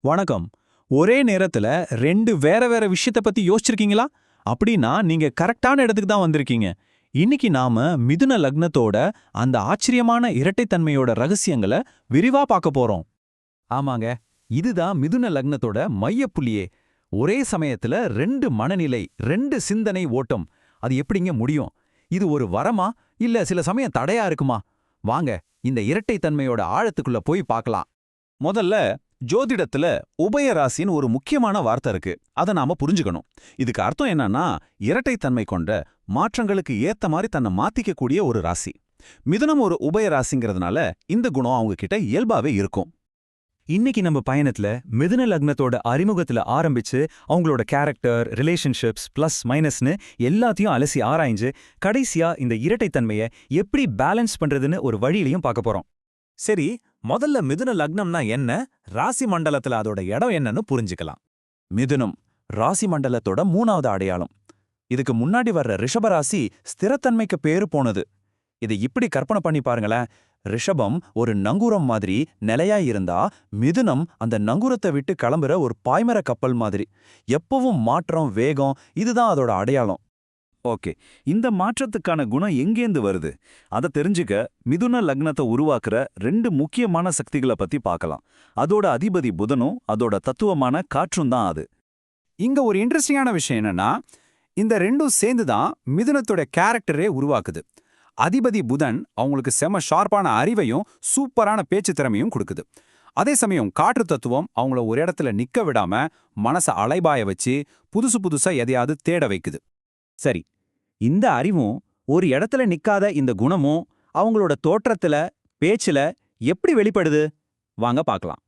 வணக்கம். ஒரே நேரத்துல 2 வேற வேற விஷயத்த பத்தி யோசிச்சிருக்கீங்களா? அப்படின்னா நீங்க கரெக்டான இடத்துக்கு தான் வந்திருக்கீங்க. இன்னைக்கு நாம மிதுன லக்னத்தோட அந்த ஆச்சரியமான இரட்டைத்தன்மையோட ரகசியங்கள விரிவா பார்க்க போறோம். ஆமாங்க, இதுதான் மிதுன லக்னத்தோட மையப்புள்ளியே. ஒரே சமயத்துல 2 மனநிலை, 2 சிந்தனை ஓட்டம். அது எப்படிங்க முடியும்? இது ஒரு வரமா? இல்ல சில சமயம் தடையா இருக்குமா? வாங்க, இந்த இரட்டைத்தன்மையோட ஆழத்துக்குள்ள போய் பார்க்கலாம். முதல்ல ஜோதிடத்துல உபயராசின்னு ஒரு முக்கியமான வார்த்தை இருக்கு. அதை நாம புரிஞ்சுக்கணும். இதுக்கு அர்த்தம் என்னன்னா, இரட்டைத்தன்மை கொண்ட மாற்றங்களுக்கு ஏத்த மாதிரி தன்னை மாத்திக்கக்கூடிய ஒரு ராசி. மிதுனம் ஒரு உபயராசிங்கிறதுனால இந்த குணம் அவங்க கிட்ட இயல்பாவே இருக்கும். இன்னைக்கு நம்ம பயணத்துல மிதுன லக்னத்தோட அறிமுகத்துல ஆரம்பிச்சு அவங்களோட கேரக்டர், ரிலேஷன்ஷிப்ஸ், பிளஸ் மைனஸ்னு எல்லாத்தையும் அலசி ஆராய்ஞ்சு கடைசியா இந்த இரட்டைத்தன்மையை எப்படி பேலன்ஸ் பண்றதுன்னு ஒரு வழியிலையும் பார்க்க போறோம். சரி, முதல்ல மிதுன லக்னம்னா என்ன, ராசி மண்டலத்துல அதோட இடம் என்னன்னு புரிஞ்சுக்கலாம். மிதுனம் ராசி மண்டலத்தோட 3வது அடையாளம். இதுக்கு முன்னாடி வர்ற ரிஷபராசி ஸ்திரத்தன்மைக்கு பேரு போனது. இதை இப்படி கற்பனை பண்ணி பாருங்களேன். ரிஷபம் ஒரு நங்கூரம் மாதிரி நிலையா இருந்தா, மிதுனம் அந்த நங்கூரத்தை விட்டு கிளம்புற ஒரு பாய்மர கப்பல் மாதிரி. எப்பவும் மாற்றம், வேகம், இதுதான் அதோட அடையாளம். ஓகே, இந்த மாற்றத்துக்கான குணம் எங்கேந்து வருது? அதை தெரிஞ்சுக்க மிதுன லக்னத்தை உருவாக்குற 2 முக்கியமான சக்திகளை பத்தி பார்க்கலாம். அதோட அதிபதி புதனும் அதோட தத்துவமான காற்றும் தான் அது. இங்க ஒரு இன்ட்ரெஸ்டிங்கான விஷயம் என்னன்னா, இந்த ரெண்டும் சேர்ந்து தான் மிதுனத்தோட கேரக்டரே உருவாக்குது. அதிபதி புதன் அவங்களுக்கு செம ஷார்ப்பான அறிவையும் சூப்பரான பேச்சு திறமையும் கொடுக்குது. அதே சமயம் காற்று தத்துவம் அவங்கள ஒரு இடத்துல நிக்க விடாம மனசை அலைபாய வச்சு புதுசு புதுசா எதையாவது தேட வைக்குது. சரி, இந்த அறிவும் ஒரு இடத்துல நிக்காத இந்த குணமும் அவங்களோட தோற்றத்துல, பேச்சுல எப்படி வெளிப்படுது? வாங்க பார்க்கலாம்.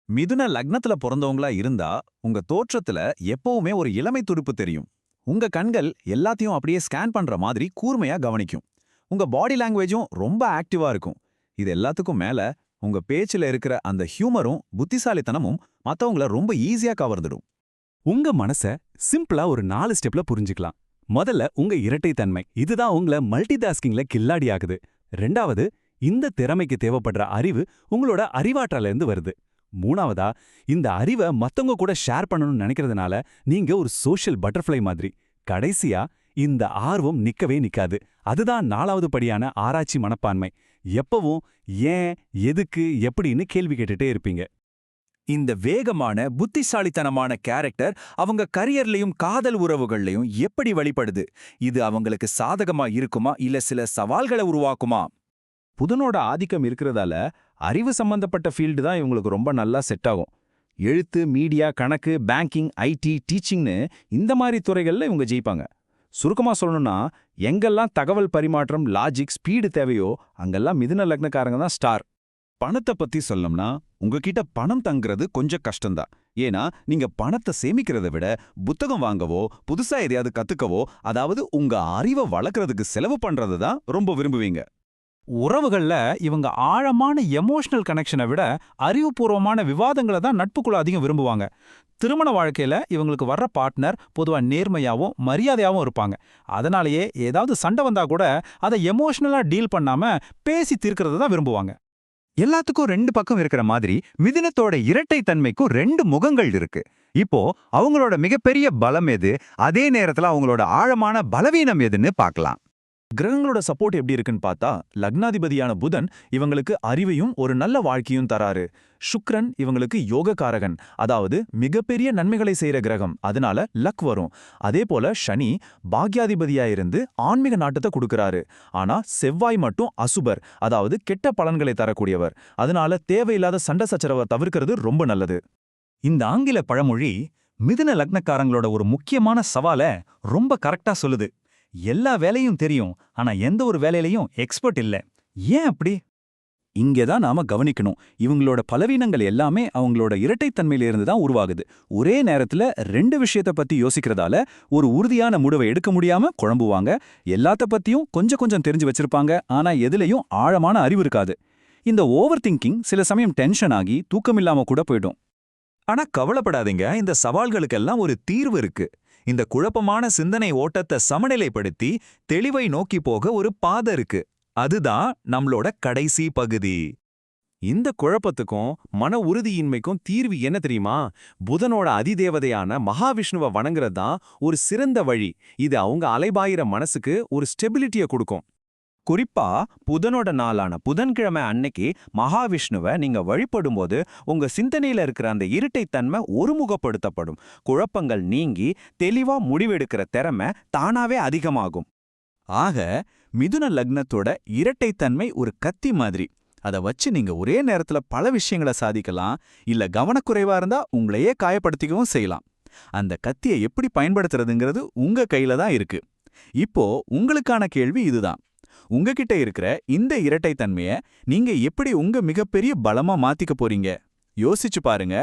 மிதுன லக்னத்துல பிறந்தவங்களா இருந்தா உங்க தோற்றத்துல எப்பவுமே ஒரு இளமை துடிப்பு தெரியும். உங்க கண்கள் எல்லாத்தையும் அப்படியே ஸ்கேன் பண்ற மாதிரி கூர்மையா கவனிக்கும். உங்க பாடி லாங்குவேஜும் ரொம்ப ஆக்டிவா இருக்கும். இது எல்லாத்துக்கும் மேல உங்க பேச்சுல இருக்கிற அந்த ஹியூமரும் புத்திசாலித்தனமும் மத்தவங்கள ரொம்ப ஈஸியா கவர்ந்துடும். உங்க மனச சிம்பிளா ஒரு 4 ஸ்டெப்ல புரிஞ்சுக்கலாம். முதல்ல உங்க இரட்டைத்தன்மை, இதுதான் உங்களை மல்டிடாஸ்கிங்ல கில்லாடி ஆகுது. 2வது, இந்த திறமைக்கு தேவைப்படுற அறிவு உங்களோட அறிவாற்றல இருந்து வருது. 3வதா, இந்த அறிவை மத்தவங்க கூட ஷேர் பண்ணணும்னு நினைக்கிறதுனால நீங்க ஒரு சோஷியல் பட்டர்ஃப்ளை மாதிரி. கடைசியா, இந்த ஆர்வம் நிக்கவே நிக்காது. அதுதான் 4வது படியான ஆராய்ச்சி மனப்பான்மை. எப்பவும் ஏன், எதுக்கு, எப்படின்னு கேள்வி கேட்டுட்டே இருப்பீங்க. இந்த வேகமான புத்திசாலித்தனமான கேரக்டர் அவங்க கரியர்லயும் காதல் உறவுகள்லயும் எப்படி வெளிப்படுது? இது அவங்களுக்கு சாதகமா இருக்குமா இல்ல சில சவால்களை உருவாக்குமா? புதனோட ஆதிக்கம் இருக்கிறதால அறிவு சம்பந்தப்பட்ட ஃபீல்டு தான் இவங்களுக்கு ரொம்ப நல்லா செட் ஆகும். எழுத்து, மீடியா, கணக்கு, பேங்கிங், ஐடி, டீச்சிங்னு இந்த மாதிரி துறைகள்ல இவங்க ஜெயிப்பாங்க. சுருக்கமா சொல்லணும்னா, எங்கெல்லாம் தகவல் பரிமாற்றம், லாஜிக், ஸ்பீடு தேவையோ அங்கெல்லாம் மிதுன லக்னக்காரங்க தான் ஸ்டார். பணத்தை பத்தி சொல்லணும்னா, உங்ககிட்ட பணம் தங்குறது கொஞ்சம் கஷ்டம்தான். ஏன்னா நீங்க பணத்தை சேமிக்கிறத விட புத்தகம் வாங்கவோ, புதுசா எதையாவது கத்துக்கவோ, அதாவது உங்க அறிவை வளர்க்கறதுக்கு செலவு பண்றது தான் ரொம்ப விரும்புவீங்க. உறவுகள்ல இவங்க ஆழமான எமோஷனல் கனெக்ஷனை விட அறிவுபூர்வமான விவாதங்களை தான் நட்புக்குள்ள அதிகம் விரும்புவாங்க. திருமண வாழ்க்கையில இவங்களுக்கு வர்ற பார்ட்னர் பொதுவா நேர்மையாவும் மரியாதையாவும் இருப்பாங்க. அதனாலேயே ஏதாவது சண்டை வந்தா கூட அதை எமோஷனலா டீல் பண்ணாம பேசி தீர்க்கறத தான் விரும்புவாங்க. எல்லாத்துக்கும் 2 பக்கம் இருக்கிற மாதிரி மிதுனத்தோட இரட்டைத்தன்மைக்கும் 2 முகங்கள் இருக்கு. இப்போ அவங்களோட மிகப்பெரிய பலம் எது, அதே நேரத்துல அவங்களோட ஆழமான பலவீனம் எதுன்னு பார்க்கலாம். கிரகங்களோட சப்போர்ட் எப்படி இருக்குன்னு பார்த்தா, லக்னாதிபதியான புதன் இவங்களுக்கு அறிவையும் ஒரு நல்ல வாழ்க்கையும் தராரு. சுக்கிரன் இவங்களுக்கு யோகக்காரகன், அதாவது மிகப்பெரிய நன்மைகளை செய்யற கிரகம். அதனால லக் வரும். அதே போல சனி பாக்யாதிபதியா இருந்து ஆன்மீக நாட்டத்தை கொடுக்கறாரு. ஆனா செவ்வாய் மட்டும் அசுபர், அதாவது கெட்ட பலன்களை தரக்கூடியவர். அதனால தேவையில்லாத சண்டை சச்சரவை தவிர்க்கிறது ரொம்ப நல்லது. இந்த ஆங்கில பழமொழி மிதுன லக்னக்காரங்களோட ஒரு முக்கியமான சவாலை ரொம்ப கரெக்டா சொல்லுது. எல்லா வேலையும் தெரியும், ஆனா எந்த ஒரு வேலையிலையும் எக்ஸ்பர்ட் இல்ல. ஏன் அப்படி? இங்கேதான் நாம கவனிக்கணும். இவங்களோட பலவீனங்கள் எல்லாமே அவங்களோட இரட்டைத்தன்மையிலிருந்து தான் உருவாகுது. ஒரே நேரத்துல 2 விஷயத்த பத்தி யோசிக்கிறதால ஒரு உறுதியான முடிவை எடுக்க முடியாம குழம்புவாங்க. எல்லாத்த பத்தியும் கொஞ்சம் கொஞ்சம் தெரிஞ்சு வச்சிருப்பாங்க, ஆனா எதுலயும் ஆழமான அறிவு இருக்காது. இந்த ஓவர் திங்கிங் சில சமயம் டென்ஷன் ஆகி தூக்கமில்லாம கூட போயிடும். ஆனா கவலைப்படாதீங்க, இந்த சவால்களுக்கெல்லாம் ஒரு தீர்வு இருக்கு. இந்த குழப்பமான சிந்தனை ஓட்டத்தை சமநிலைப்படுத்தி தெளிவை நோக்கி போக ஒரு பாதை இருக்கு. அதுதான் நம்மளோட கடைசி பகுதி. இந்த குழப்பத்துக்கும் மன உறுதியின்மைக்கும் தீர்வு என்ன தெரியுமா? புதனோட அதிதேவதையான மகாவிஷ்ணுவை வணங்குறது தான் ஒரு சிறந்த வழி. இது அவங்க அலைபாயிர மனசுக்கு ஒரு ஸ்டெபிலிட்டியை கொடுக்கும். குறிப்பா புதனோட நாளான புதன்கிழமை அன்னைக்கு மகாவிஷ்ணுவை நீங்க வழிபடும்போது உங்க சிந்தனையில இருக்கிற அந்த இருட்டைத்தன்மை ஒருமுகப்படுத்தப்படும். குழப்பங்கள் நீங்கி தெளிவா முடிவெடுக்கிற திறமை தானாவே அதிகமாகும். ஆக மிதுன லக்னத்தோட இரட்டைத்தன்மை ஒரு கத்தி மாதிரி. அத வச்சு நீங்க ஒரே நேரத்துல பல விஷயங்களை சாதிக்கலாம், இல்ல கவனக்குறைவா இருந்தா உங்களையே காயப்படுத்திக்கவும் செய்யலாம். அந்த கத்தியை எப்படி பயன்படுத்துறதுங்கிறது உங்க கையில தான் இருக்கு. இப்போ உங்களுக்கான கேள்வி இதுதான். உங்ககிட்ட இருக்கிற இந்த இரட்டைத்தன்மைய நீங்க எப்படி உங்க மிகப்பெரிய பலமா மாத்திக்க போறீங்க? யோசிச்சு பாருங்க.